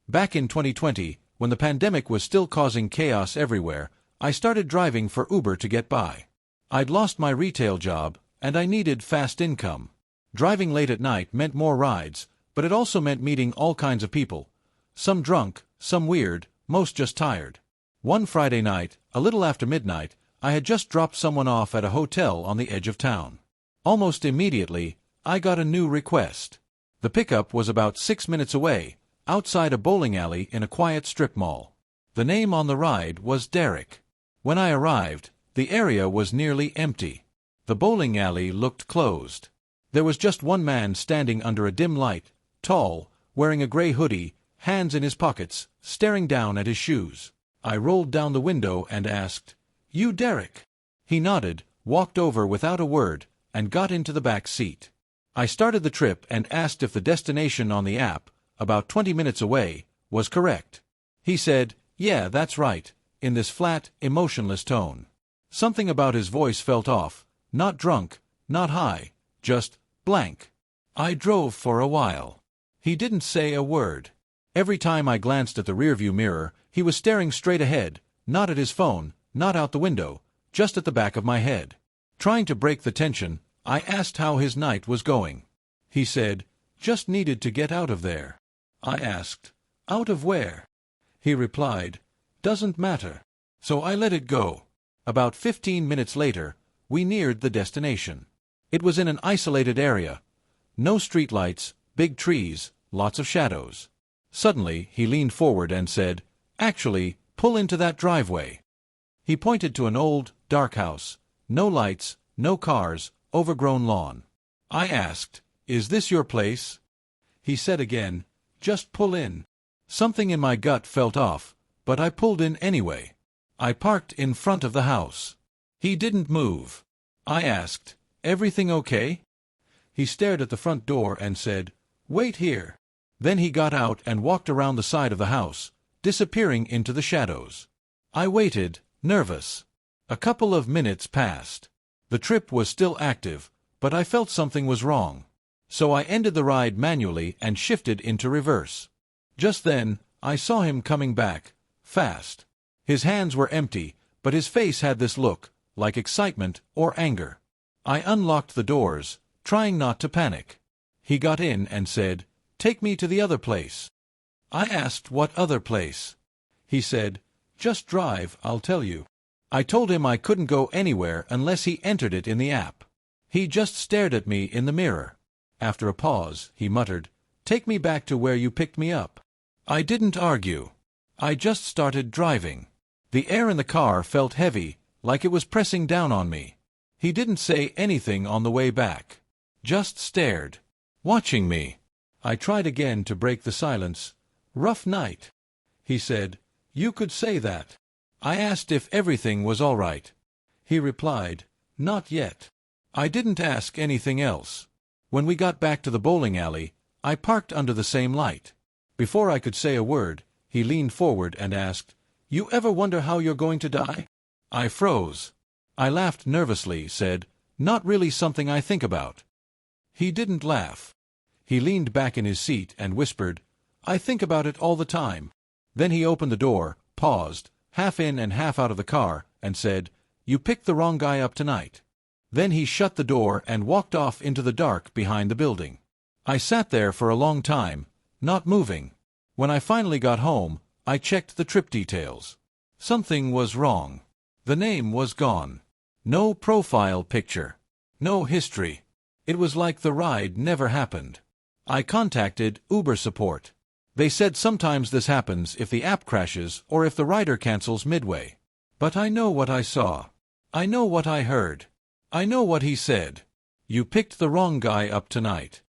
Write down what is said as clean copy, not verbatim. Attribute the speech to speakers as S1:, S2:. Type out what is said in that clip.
S1: Back in 2020, when the pandemic was still causing chaos everywhere, I started driving for Uber to get by. I'd lost my retail job, and I needed fast income. Driving late at night meant more rides, but it also meant meeting all kinds of people. Some drunk, some weird, most just tired. One Friday night, a little after midnight, I had just dropped someone off at a hotel on the edge of town. Almost immediately, I got a new request. The pickup was about 6 minutes away, outside a bowling alley in a quiet strip mall. The name on the ride was Derek. When I arrived, the area was nearly empty. The bowling alley looked closed. There was just one man standing under a dim light, tall, wearing a gray hoodie, hands in his pockets, staring down at his shoes. I rolled down the window and asked, "You Derek?" He nodded, walked over without a word, and got into the back seat. I started the trip and asked if the destination on the app, about 20 minutes away, was correct. He said, "Yeah, that's right," in this flat, emotionless tone. Something about his voice felt off, not drunk, not high, just blank. I drove for a while. He didn't say a word. Every time I glanced at the rearview mirror, he was staring straight ahead, not at his phone, not out the window, just at the back of my head. Trying to break the tension, I asked how his night was going. He said, "Just needed to get out of there." I asked, "Out of where?" He replied, "Doesn't matter." So I let it go. About 15 minutes later, we neared the destination. It was in an isolated area. No streetlights, big trees, lots of shadows. Suddenly, he leaned forward and said, "Actually, pull into that driveway." He pointed to an old, dark house. No lights, no cars, overgrown lawn. I asked, "Is this your place?" He said again, "Just pull in." Something in my gut felt off, but I pulled in anyway. I parked in front of the house. He didn't move. I asked, "Everything okay?" He stared at the front door and said, "Wait here." Then he got out and walked around the side of the house, disappearing into the shadows. I waited, nervous. A couple of minutes passed. The trip was still active, but I felt something was wrong. So I ended the ride manually and shifted into reverse. Just then, I saw him coming back, fast. His hands were empty, but his face had this look, like excitement or anger. I unlocked the doors, trying not to panic. He got in and said, "Take me to the other place." I asked what other place. He said, "Just drive, I'll tell you." I told him I couldn't go anywhere unless he entered it in the app. He just stared at me in the mirror. After a pause, he muttered, "Take me back to where you picked me up." I didn't argue. I just started driving. The air in the car felt heavy, like it was pressing down on me. He didn't say anything on the way back. Just stared, watching me. I tried again to break the silence. "Rough night." He said, "You could say that." I asked if everything was all right. He replied, "Not yet." I didn't ask anything else. When we got back to the bowling alley, I parked under the same light. Before I could say a word, he leaned forward and asked, "You ever wonder how you're going to die?" I froze. I laughed nervously, said, "Not really something I think about." He didn't laugh. He leaned back in his seat and whispered, "I think about it all the time." Then he opened the door, paused, half in and half out of the car, and said, "You picked the wrong guy up tonight." Then he shut the door and walked off into the dark behind the building. I sat there for a long time, not moving. When I finally got home, I checked the trip details. Something was wrong. The name was gone. No profile picture. No history. It was like the ride never happened. I contacted Uber support. They said sometimes this happens if the app crashes or if the rider cancels midway. But I know what I saw. I know what I heard. I know what he said. "You picked the wrong guy up tonight."